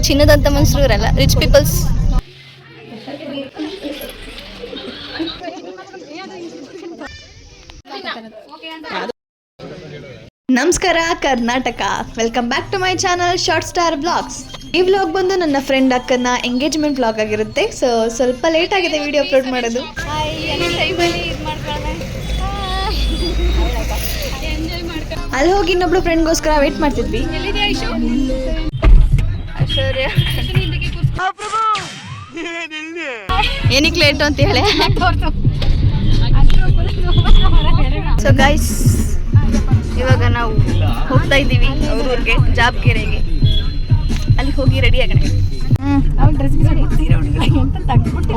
ಚಿನ್ನದಂತ ಮನುಷ್ಯರು ಇರಲ್ಲ, rich peoples. ನಮಸ್ಕಾರ Karnataka, welcome back to my channel short star blogs. ಈ ವ್ಲಾಗ್ ಬಂದು ನನ್ನ ಫ್ರೆಂಡ್ ಅಕ್ಕನ ಎಂಗೇಜ್ಮೆಂಟ್ ವ್ಲಾಗ್ ಆಗಿರುತ್ತೆ. ಸೊ ಸ್ವಲ್ಪ ಲೇಟ್ ಆಗಿದೆ ವಿಡಿಯೋ ಅಪ್ಲೋಡ್ ಮಾಡೋದು. ಅಲ್ಲಿ ಹೋಗಿ ಇನ್ನೊಬ್ಳು ಫ್ರೆಂಡ್ಗೋಸ್ಕರ ವೇಟ್ ಮಾಡ್ತಿದ್ವಿ. ಏನಕ್ಕೆ ಲೇಟು ಅಂತ ಹೇಳಿ. ಸೊ ಗೈಸ್, ಇವಾಗ ನಾವು ಹೋಗ್ತಾ ಇದ್ದೀವಿ ಅವ್ರ ಊರಿಗೆ, ಜಾಬ್ಗೆರೆಗೆ. ಅಲ್ಲಿ ಹೋಗಿ ರೆಡಿ ಆಗೋಣ.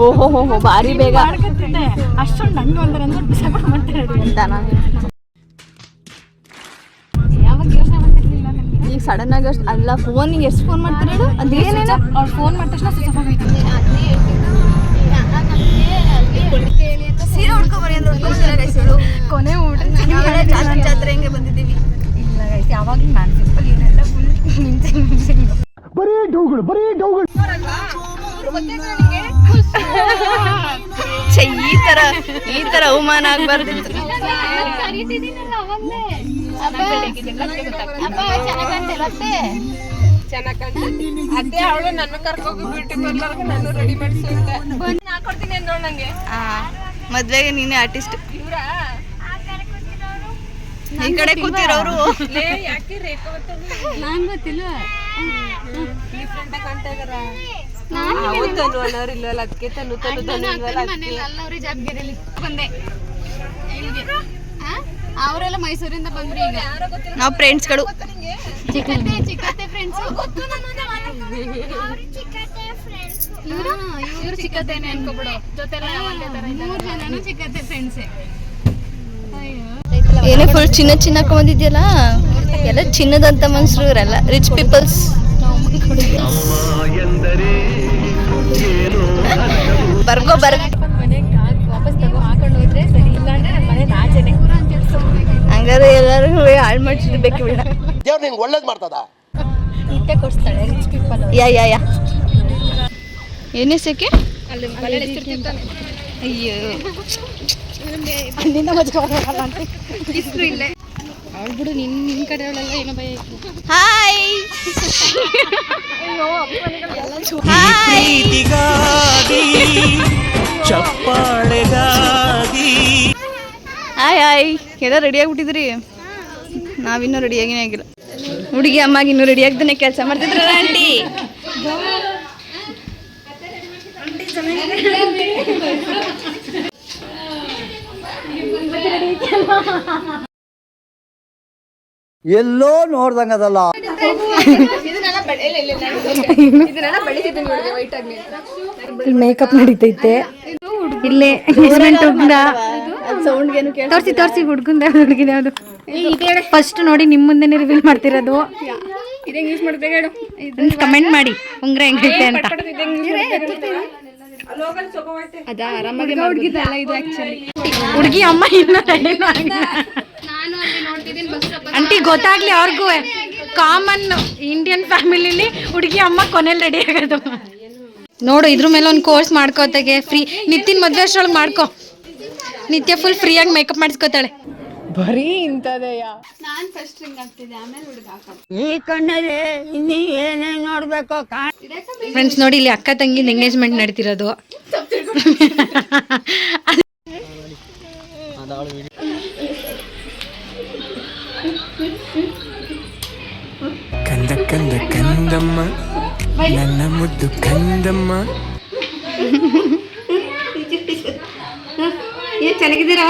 ಓಹೋ ಹೋ ಹೋ, ಭಾರಿ ಬೇಗ ಅಷ್ಟೊಂದು ನಂಗೆ ಈಗ ಸಡನ್ ಆಗಿ ಅಲ್ಲ ಫೋನಿಗೆ ಎಷ್ಟು ಫೋನ್ ಮಾಡ್ತಾರೆ ಹೇಳು. ಅದೇನೇನು ಅವ್ರು ಫೋನ್ ಮಾಡಿದ ತಕ್ಷಣ ಸ್ವಿಚ್ ಆಫ್ ಆಗೋಯ್ತು. ಸೀರೆ ಉಡ್ಕೊಬರಿ ಅಂದ್ರೆ ಕೊನೆ ಊಟ ಜಾತ್ರೆ ಹೆಂಗೆ ಬಂದಿದ್ದೀವಿ. ಇಲ್ಲ ಗೈಸ್, ಯಾವಾಗಲೂ ನಾನು ಸಿಂಪಲ್ ಏನೆಲ್ಲ ಫುಲ್ ನಿಂತೆ ಬರೀ ಡೌಗಳು ಈ ತರ ಅವಮಾನ ಆಗ್ಬಾರ್ದು. ಅದೇ ಅವಳು ನನ್ನ ಕರ್ಕೋಗಿ ಬ್ಯೂಟಿ ಪಾರ್ಲರ್ಗೆ ನಾನು ರೆಡಿ ಮಾಡಿಸಿದ್ದೆ. ಹಾಕೊಡ್ತೀನಿ ಅಂದೋಳು ನಂಗೆ. ಮದ್ವೆಗೆ ನೀನೇ ಆರ್ಟಿಸ್ಟ್. ಈ ಕಡೆ ಕೂತಿರೋರು ಯಾಕೆ ರೇಖಾ ನಂಗೆ ಗೊತ್ತಿಲ್ಲ. ಡಿಫ್ರೆಂಟ್ ಆಗಿ ಕಾಣ್ತಾ ಇದಾರ. ಇಲ್ವಲ್ಲ ಅದಕ್ಕೆ ಅವರೆಲ್ಲ ಮೈಸೂರಿಂದ ಬಂದ್ರು. ಈಗ ನಾವು ಫ್ರೆಂಡ್ಸ್ಗಳು. ಚಿಕ್ಕತ್ತೆ ಫ್ರೆಂಡ್ಸ್. ಇವರು ಚಿಕ್ಕತ್ತೇನೆ ಅನ್ಕೋಬಿಡು. ಜೊತೆಲ್ಲ 3 ಜನನು ಚಿಕ್ಕತ್ತೆ ಫ್ರೆಂಡ್ಸೇ. ಏನೇ ಫುಲ್ ಚಿನ್ನ ಹಾಕೊಂಡಿದ್ಯಲ್ಲ, ಎಲ್ಲ ಚಿನ್ನದಂತ ಮನುಷ್ಯರು ಇರಲ್ಲ, ರಿಚ್ ಪೀಪಲ್ಸ್. ಬರ್ಗೋ ಮನೆಗೆ ವಾಪಸ್ ತಗೋ ಹಾಕೊಂಡು ಹೋದ್ರೆ ಸರಿ, ಇಲ್ಲ ಅಂದ್ರೆ ನನ್ನ ಮನೆ ನಾಚನೆ ಹಂಗಾದ್ರೆ ಎಲ್ಲರಿಗೂ ಹಾಳು ಮಾಡಿಸಿರ್ಬೇಕು. ದೇವ್ರು ನಿಂಗೆ ಒಳ್ಳೇದು ಮಾಡ್ತದ, ನಿತ್ಯ ಕೊಡಿಸ್ತಾಳೆ ರಿಚ್ ಪೀಪಲ್. ಯಾ ಏನೇ ಸೇಕೆ ಅಲ್ಲಿ ಮನೇಲಿ ಎಷ್ಟಿರ್ತಾನೆ. ಅಯ್ಯೋ, ನಿನ್ನ ಮಜ್ಜಿಗೆ ಅಂತ ಇಷ್ಟು ಇಲ್ಲೇ ಅವಳು ಬಿಡು. ನಿನ್ನ ಕಡೆ ಅವಳೆಲ್ಲ ಏನೋ ಭಯ ಇತ್ತು. ಹಾಯ್ ಹಾಯ್ ಎಲ್ಲ ರೆಡಿ ಆಗಿಬಿಟ್ಟಿದ್ರಿ. ನಾವಿನ್ನೂ ರೆಡಿಯಾಗಿನೇ ಆಗಿಲ್ಲ. ಹುಡುಗಿ ಅಮ್ಮಾಗ ಇನ್ನೂ ರೆಡಿ ಆಗ್ತಾನೆ ಕೆಲಸ ಮಾಡ್ತಿದ್ರಲ್ಲ ಆಂಟಿ. ಎಲ್ಲೋ ನೋಡ್ದಂಗದಲ್ಲ. ಮೇಕಪ್ ನಡೀತೈತೆ ಇಲ್ಲೇ. ತೋರಿಸಿ ಹುಡುಗಂದ ಹುಡುಗಿದ ಯಾವುದು ಫಸ್ಟ್ ನೋಡಿ ನಿಮ್ಮ ಮುಂದೆ ರಿವೀಲ್ ಮಾಡ್ತಿರೋದು. ಕಮೆಂಟ್ ಮಾಡಿ ಉಂಗ್ರ ಹೆಂಗೈತೆ ಅಂತ. ಹುಡುಗಿ ಅಮ್ಮ ಇನ್ನೂ ಆಂಟಿ ಗೊತ್ತಾಗ್ಲಿ ಅವ್ರಿಗೂ. ಕಾಮನ್ ಇಂಡಿಯನ್ ಫ್ಯಾಮಿಲಿಲಿ ಹುಡುಗಿ ಅಮ್ಮ ಕೊನೆಯಲ್ಲಿ ರೆಡಿ ಆಗೋದು. ನೋಡು, ಇದ್ರ ಮೇಲೆ ಒಂದು ಕೋರ್ಸ್ ಮಾಡ್ಕೋತಾಗೆ ಫ್ರೀ. ನಿತಿನ್ ಮದ್ವೆ ಅಷ್ಟೊಳಗೆ ಮಾಡ್ಕೊ. ನಿತ್ಯ ಫುಲ್ ಫ್ರೀಯಾಗಿ ಮೇಕಪ್ ಮಾಡಿಸ್ಕೋತಾಳೆ. ಬರೀ ಇಂಥದೆಯ. ನಾನು ಫಸ್ಟ್ ರಿಂಗ್ ಆಗ್ತಿದ್ದೆ, ಆಮೇಲೆ ಹುಡುಗ ಹಾಕೋದು. ಈ ಕಣ್ಣಲ್ಲಿ ಇನ್ನೀ ಏನೇನು ನೋಡ್ಬೇಕು. ಫ್ರೆಂಡ್ಸ್ ನೋಡಿ, ಇಲ್ಲಿ ಅಕ್ಕ ತಂಗಿ ಎಂಗೇಜ್ಮೆಂಟ್ ನಡೀತಿರೋದು. ಕಂದ ಕಂದ ಕಂದಮ್ಮ ನನ್ನ ಮುದ್ದು ಕಂದಮ್ಮ. ಚೆನ್ನಾಗಿದ್ದೀರಾ?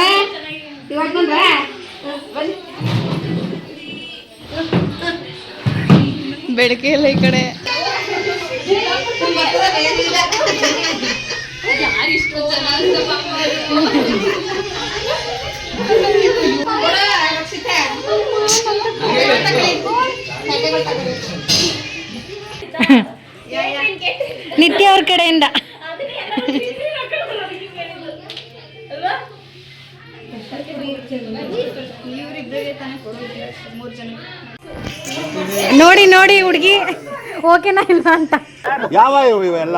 ಬೆಳಕೆ ಇಲ್ಲ ಈ ಕಡೆ. ನಿತ್ಯ ಅವ್ರ ಕಡೆಯಿಂದ ಇವರಿಬ್ಬರಿಗೆ ತಾನೇ ಕೊಡೋದು 3 ಜನ. ನೋಡಿ ನೋಡಿ ಹುಡುಗಿ ಓಕೆನಾ ಇಲ್ಲ ಅಂತ. ಯಾವ ಇವೆಲ್ಲ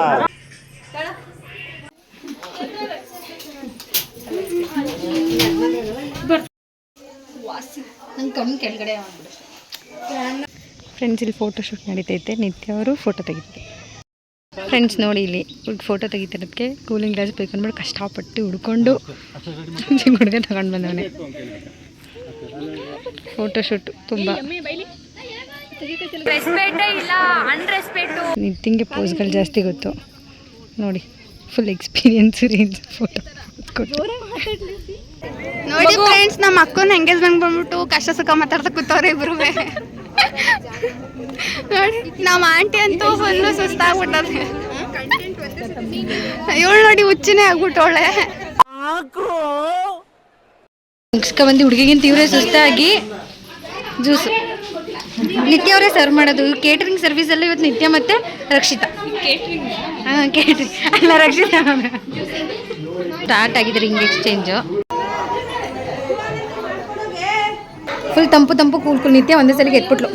ಫ್ರೆಂಡ್ಸ್ ಇಲ್ಲಿ ಫೋಟೋ ಶೂಟ್ ನಡೀತೈತೆ. ನಿತ್ಯ ಅವರು ಫೋಟೋ ತೆಗಿತಾರೆ. ಫ್ರೆಂಡ್ಸ್ ನೋಡಿ ಇಲ್ಲಿ ಫೋಟೋ ತೆಗಿತಿರೋದಕ್ಕೆ ಕೂಲಿಂಗ್ ಗ್ಲಾಸ್ ಬೇಕು ಅಂದ್ಬಿಟ್ಟು ಕಷ್ಟಪಟ್ಟು ಹುಡ್ಕೊಂಡು ಹುಡುಗ ತಗೊಂಡು ಬಂದವನೇ. ಫೋಟೋ ಶೂಟ್ ತುಂಬ ನಿತ್ಯಂಗೆ ಪೋಸ್ಗಳು ಜಾಸ್ತಿ ಗೊತ್ತು ನೋಡಿ. ಫುಲ್ ಎಕ್ಸ್ಪೀರಿಯನ್ಸ್ ರೇಂಜ್ ಫೋಟೋ ನೋಡಿ ಫ್ರೆಂಡ್ಸ್, ನಮ್ಮ ಅಕ್ಕನ ಎಂಗೇಜ್ಮೆಂಟ್ ಬಂದ್ಬಿಟ್ಟು ಕಷ್ಟ ಸುಖ ಮಾತಾಡ್ತಾ ಕೂತವ್ರೆ ಇಬ್ರು. ನೋಡಿ ನಮ್ಮ ಆಂಟಿ ಅಂತೂ ಫುಲ್ಲು ಸುಸ್ತಾಗ್ಬಿಟ್ಟದೆ. ಇವಳು ನೋಡಿ ಹುಚ್ಚಿನೇ ಆಗ್ಬಿಟ್ಟವಳೆ. ಮುಗಿಸ್ಕೊಬಂದು ಹುಡುಗಿಗಿಂತ ಇವರೇ ಸುಸ್ತಾಗಿ ಜ್ಯೂಸು ನಿತ್ಯ ಅವರೇ ಸರ್ವ್ ಮಾಡೋದು. ಕೇಟ್ರಿಂಗ್ ಸರ್ವಿಸಲ್ಲಿ ಇವತ್ತು ನಿತ್ಯ ಮತ್ತು ರಕ್ಷಿತಾ. ಹಾಂ ಕೇಟ್ರಿಂಗ್ ಅಲ್ಲ ರಕ್ಷಿತಾ ಸ್ಟಾರ್ಟ್ ಆಗಿದ್ದಾರೆ ಹಿಂಗೆ ಎಕ್ಸ್ಚೇಂಜು. ಫುಲ್ ತಂಪು ತಂಪು ಕೂಲ್ ನಿತ್ಯ ಒಂದೇ ಸಲಿಗೆ ಎತ್ಬಿಟ್ಲು.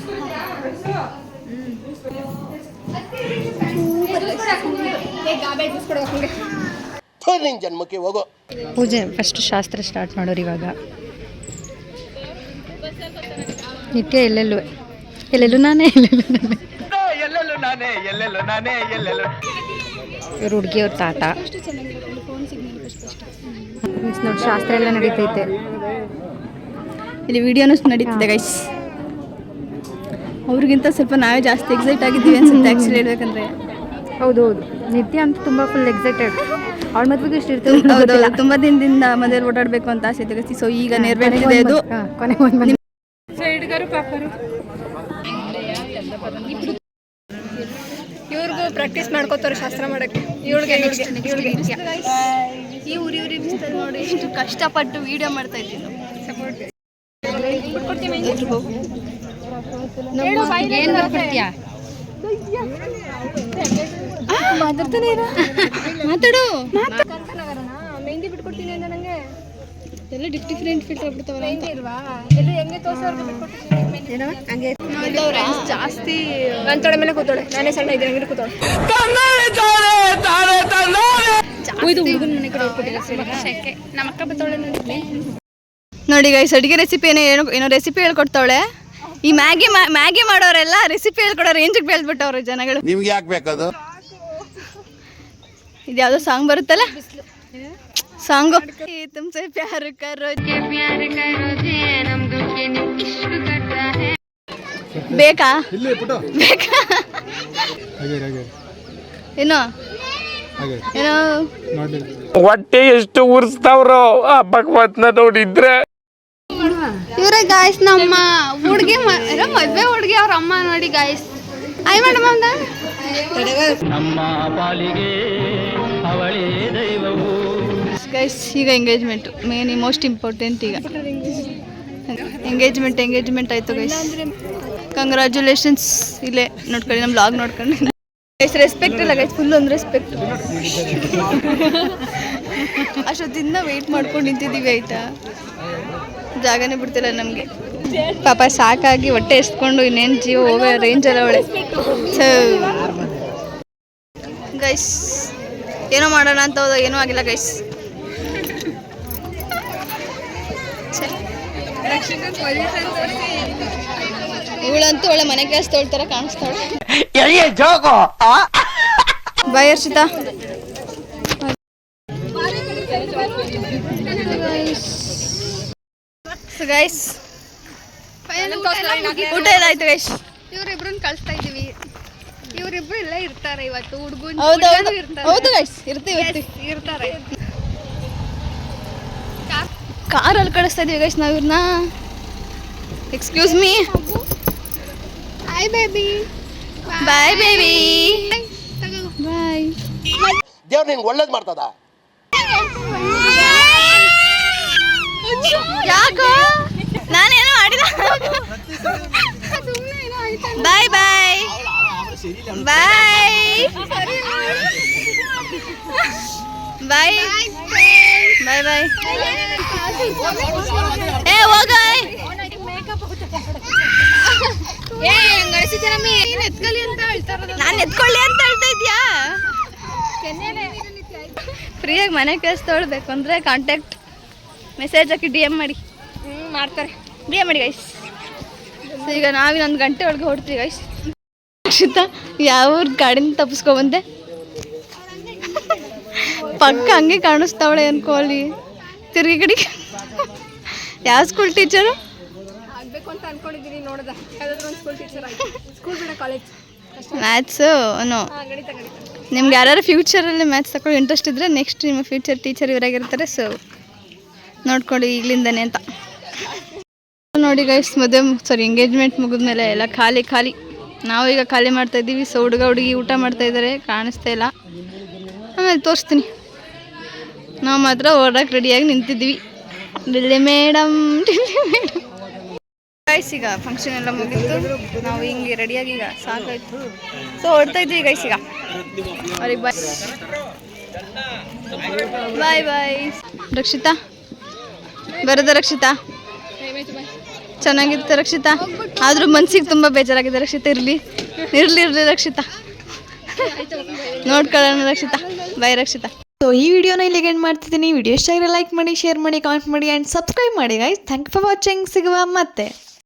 ಜನ್ಮಕ್ಕೆ ಹೋಗೋ ಪೂಜೆ ಫಸ್ಟ್ ಶಾಸ್ತ್ರ ಸ್ಟಾರ್ಟ್ ಮಾಡೋರು ಇವಾಗ. ನಿತ್ಯ ಎಲ್ಲೆಲ್ಲೂ ನಾನೇ ಇವ್ರು ಹುಡುಗಿಯವ್ರ ತಾತ. ನೋಡಿ ಶಾಸ್ತ್ರ ಎಲ್ಲ ನಡೀತೈತೆ. ಇಲ್ಲಿ ವಿಡಿಯೋನು ನಡೀತಿದೆ ಗೈಸ್. ಅವ್ರಿಗಿಂತ ಸ್ವಲ್ಪ ನಾವೇ ಜಾಸ್ತಿ ಎಕ್ಸೈಟ್ ಆಗಿದ್ದೀವಿ ಅನ್ಸುತ್ತೆ ಆ್ಯಕ್ಚುಲಿ ಹೇಳ್ಬೇಕಂದ್ರೆ. ಹೌದು ನಿತ್ಯ ಅಂತ ತುಂಬ ಫುಲ್ ಎಕ್ಸೈಟೆಡ್. ಅವಳ ಮದುವೆಗೆ ಇಷ್ಟು ಇರ್ತದೆ. ಹೌದು, ತುಂಬ ದಿನದಿಂದ ಮದುವೆಯಲ್ಲಿ ಓಡಾಡಬೇಕು ಅಂತ ಆಸೆ ಇದೆ. ಸೊ ಈಗ ನೆರವೇರಿದೆ ಅದು. ಕೊನೆಗೆ ಒಂದು ಇವ್ರಿಗೂ ಪ್ರಾಕ್ಟೀಸ್ ಮಾಡ್ಕೋತಾರೆ ಶಾಸ್ತ್ರ ಮಾಡಕ್ಕೆ. ಇವಳಿಗೆ ಈ ಊರಿ ಬಿಸ್ತಲ್ಲಿ ನೋಡಿ ಎಷ್ಟು ಕಷ್ಟಪಟ್ಟು ವಿಡಿಯೋ ಮಾಡ್ತಾ ಇದ್ದೀವಿ. ಏನು ಬರ್ಕೊಡ್ತೀಯಾ? ಮಾತಾಡು. ಮೆಹಂದಿ ಬಿಟ್ಕೊಡ್ತೀನಿ ಅಂತ ನಂಗೆ ಎಲ್ಲ ಡಿಫ್ರೆಂಟ್ ಫಿಲ್ಟರ್ ಬಿಡ್ತಾವಲ್ಲ ಜಾಸ್ತಿ. ನನ್ನ ತೊಡೆ ಮೇಲೆ ಕೂತೋಳೆ, ನಾನೇ ಸಣ್ಣ ಇದ್ದೀನಿ ಹಂಗೆ ಕೂತೋಳೆ. ನಮ್ಮ ಅಕ್ಕ ಬತ್ತವಳೆ ನೋಡಿ ಗೈಸ್. ಅಡುಗೆ ರೆಸಿಪಿ ಏನೋ ರೆಸಿಪಿ ಹೇಳ್ಕೊಡ್ತಾವಳೆ. ಈ ಮ್ಯಾಗಿ ಮಾಡೋರೆಲ್ಲ ರೆಸಿಪಿ ಹೇಳ್ಕೊಡೋ ರೇಂಜಿಗೆ ಬೆಳೆದ್ಬಿಟ್ಟವ್ರೆ ಜನಗಳು. ನಿಮ್ಗೆ ಯಾಕೆ ಬೇಕದು? ಇದು ಯಾವುದೋ ಸಾಂಗ್ ಬರುತ್ತಲ್ಲ, ಸಾಂಗು ತುಮ್ಸೆ ಪ್ಯಾರ್ ಕರೋ ಬೇಕಾ ಬೇಕಾ ಏನೋ ಏನೋ ಹೊಟ್ಟೆ ಎಷ್ಟು ಉರ್ಸ್ತಾವ್ರೋ ಆ ಭಗವತ್ನ ನೋಡಿದ್ರೆ. ಇವ್ರೆ ಗಾಯ್ಸ್ ನಮ್ಮ ಹುಡುಗಿ ಮದ್ವೆ ಹುಡುಗಿ ಅವ್ರ ಅಮ್ಮ ನೋಡಿ ಗಾಯ್ಸ್. ಆಯ್ ಮೇಡಮ್ ಅಂದ ಗೈಸ್. ಈಗ ಎಂಗೇಜ್ಮೆಂಟ್ ಮೇನ್ ಮೋಸ್ಟ್ ಇಂಪಾರ್ಟೆಂಟ್. ಈಗ ಎಂಗೇಜ್ಮೆಂಟ್ ಆಯ್ತು ಗೈಸ್. ಕಂಗ್ರ್ಯಾಚುಲೇಷನ್ಸ್. ಇಲ್ಲೇ ನೋಡ್ಕೊಳ್ಳಿ, ನಮ್ಮ ಬ್ಲಾಗ್ ನೋಡ್ಕೊಂಡು ಗೈಸ್. ರೆಸ್ಪೆಕ್ಟ್ ಇಲ್ಲ ಗೈಸ್, ಫುಲ್ ಒಂದು ರೆಸ್ಪೆಕ್ಟ್. ಅಷ್ಟೊತ್ತಿಂದ ವೆಯ್ಟ್ ಮಾಡ್ಕೊಂಡು ನಿಂತಿದ್ದೀವಿ ಆಯ್ತಾ, ಜಾಗನೇ ಬಿಡ್ತಿಲ್ಲ ನಮಗೆ. ಪಾಪ ಸಾಕಾಗಿ ಹೊಟ್ಟೆ ಎಸ್ಕೊಂಡು ಇನ್ನೇನು ಜೀವ ಹೋಗೋ ರೇಂಜಲ್ಲ ಅವಳೆ. ಗೈಸ್ ಏನೋ ಮಾಡೋಣ ಅಂತ ಹೋದ, ಏನೂ ಆಗಿಲ್ಲ ಗೈಸ್. ಇವಳಂತೂ ಒಳ್ಳೆ ಮನೆ ಕೆಲಸ ತೊಳ್ತಾರ ಕಾಣಿಸ್ತಾಳೆ. ಬಾಯ್ ಹರ್ಷಿತಾ. ಗೈಸ್ ಊಟ ಎಲ್ಲ ಆಯ್ತು ಗೈಸ್. ಇವ್ರಿಬ್ರನ್ನ ಕಳಿಸ್ತಾ ಇದೀವಿ. ಇವರಿಬ್ರು ಇಲ್ಲೇ ಇರ್ತಾರೆ ಇವತ್ತು. ಹುಡುಗನ ಹೌದು ಗೈಸ್, ಇರ್ತೀವಿ ಇರ್ತಾರೆ. ಕಾರಲ್ಲಿ ಕಳಿಸ್ತಾ ಇದೀವಿ ಗೈಸ್ ನಾವು ಇವ್ರನ್ನ. Excuse me. Hi baby. Bye baby. Bye. ದೇವ್ರು ನಿಂಗೆ ಒಳ್ಳೇದು ಮಾಡ್ತದ. ಯಾಕೋ ನಾನೇನೋ ಮಾಡಿದ. ಬಾಯ್ ಬಾಯ್ ಬಾಯ್ ಬಾಯ್ ಬಾಯ್ ಬಾಯ್. ಏ ಹೋಗ. ನಾನು ಎತ್ಕೊಳ್ಳಿ ಅಂತ ಹೇಳ್ತಾ ಇದ್ಯಾ? ಫ್ರೀಯಾಗಿ ಮನೆ ಕೆಲಸ ತೊಳ್ಬೇಕು ಅಂದರೆ ಕಾಂಟ್ಯಾಕ್ಟ್ ಮೆಸೇಜ್ ಹಾಕಿ DM ಮಾಡಿ ಮಾಡ್ತಾರೆ. DM ಮಾಡಿ ಗೈಸ್. ಸೊ ಈಗ ನಾವಿನ್ನೊಂದು ಗಂಟೆ ಒಳಗೆ ಹೊಡ್ತೀವಿ ಗೈಸ್. ರಕ್ಷಿತಾ ಯಾವ ಗಾಡಿನ ತಪ್ಪಿಸ್ಕೊಬಂದೆ? ಪಕ್ಕ ಹಂಗೆ ಕಾಣಿಸ್ತಾವಳೆ ಅನ್ಕೊಳ್ಳಿ. ತಿರುಗಿ ಕಡೆ ಯಾವ ಸ್ಕೂಲ್ ಟೀಚರು? ಆಗ್ಬೇಕು ಅಂತ ಅನ್ಕೊಂಡಿದ್ದೀನಿ. ನೋಡ್ದ ಯಾವ್ದಾದ್ರು ಒಂದು ಸ್ಕೂಲ್ ಟೀಚರ್ ಆಗಿ ಸ್ಕೂಲ್ ಬೇಡ ಕಾಲೇಜ್ ಮ್ಯಾಥ್ಸು ನೋ. ಗಣಿತ ನಿಮ್ಗೆ ಯಾರು ಫ್ಯೂಚರಲ್ಲಿ ಮ್ಯಾಥ್ಸ್ ತಗೊಳ್ಳೋ ಇಂಟ್ರೆಸ್ಟ್ ಇದ್ದರೆ ನೆಕ್ಸ್ಟ್ ನಿಮ್ಮ ಫ್ಯೂಚರ್ ಟೀಚರ್ ಇವರಾಗಿರ್ತಾರೆ. ಸೊ ನೋಡ್ಕೊಳ್ಳಿ ಈಗಲಿಂದನೇ ಅಂತ. ನೋಡಿ ಗೈಸ್, ಎಂಗೇಜ್ಮೆಂಟ್ ಮುಗಿದ್ಮೇಲೆ ಎಲ್ಲ ಖಾಲಿ ಖಾಲಿ. ನಾವು ಈಗ ಖಾಲಿ ಮಾಡ್ತಾಯಿದ್ದೀವಿ. ಸೊ ಹುಡುಗ ಹುಡುಗಿ ಊಟ ಮಾಡ್ತಾಯಿದ್ದಾರೆ, ಕಾಣಿಸ್ತಾ ಇಲ್ಲ. ಆಮೇಲೆ ತೋರಿಸ್ತೀನಿ. ನಾವು ಮಾತ್ರ ಹೊರಡಕ್ಕೆ ರೆಡಿಯಾಗಿ ನಿಂತಿದ್ವಿ. ಡಿಲ್ಲಿ ಮೇಡಮ್ ಗೈಸ್, ಈಗ ಫಂಕ್ಷನ್ ಎಲ್ಲ ಮುಗಿತು. ನಾವು ಹಿಂಗೆ ರೆಡಿಯಾಗಿ ಈಗ ಸಾಕಾಯ್ತು. ಸೊ ಹೊಡ್ತಾ ಇದ್ವಿ ಗೈಸ್. ಈಗ ಅವ್ರಿಗೆ ಬಾಯ್ ಬಾಯ್. ರಕ್ಷಿತಾ ಬರೋದ? ರಕ್ಷಿತಾ ಚೆನ್ನಾಗಿತ್ತು ರಕ್ಷಿತಾ. ಆದರೂ ಮನ್ಸಿಗೆ ತುಂಬ ಬೇಜಾರಾಗಿದೆ ರಕ್ಷಿತಾ. ಇರಲಿ ರಕ್ಷಿತಾ, ನೋಡ್ಕೊಳ್ಳೋಣ ರಕ್ಷಿತಾ. ಬಾಯ್ ರಕ್ಷಿತಾ. ಸೊ ಈ ವಿಡಿಯೋನ ಇಲ್ಲಿಗೆ ಎಂಡ್ ಮಾಡ್ತಿದ್ದೀನಿ. ವಿಡಿಯೋ ಇಷ್ಟ ಆಗಿರೋ ಲೈಕ್ ಮಾಡಿ, ಶೇರ್ ಮಾಡಿ, ಕಾಮೆಂಟ್ ಮಾಡಿ ಆ್ಯಂಡ್ ಸಬ್ಸ್ಕ್ರೈಬ್ ಮಾಡಿ guys. Thank you for watching. ಸಿಗುವ ಮತ್ತೆ.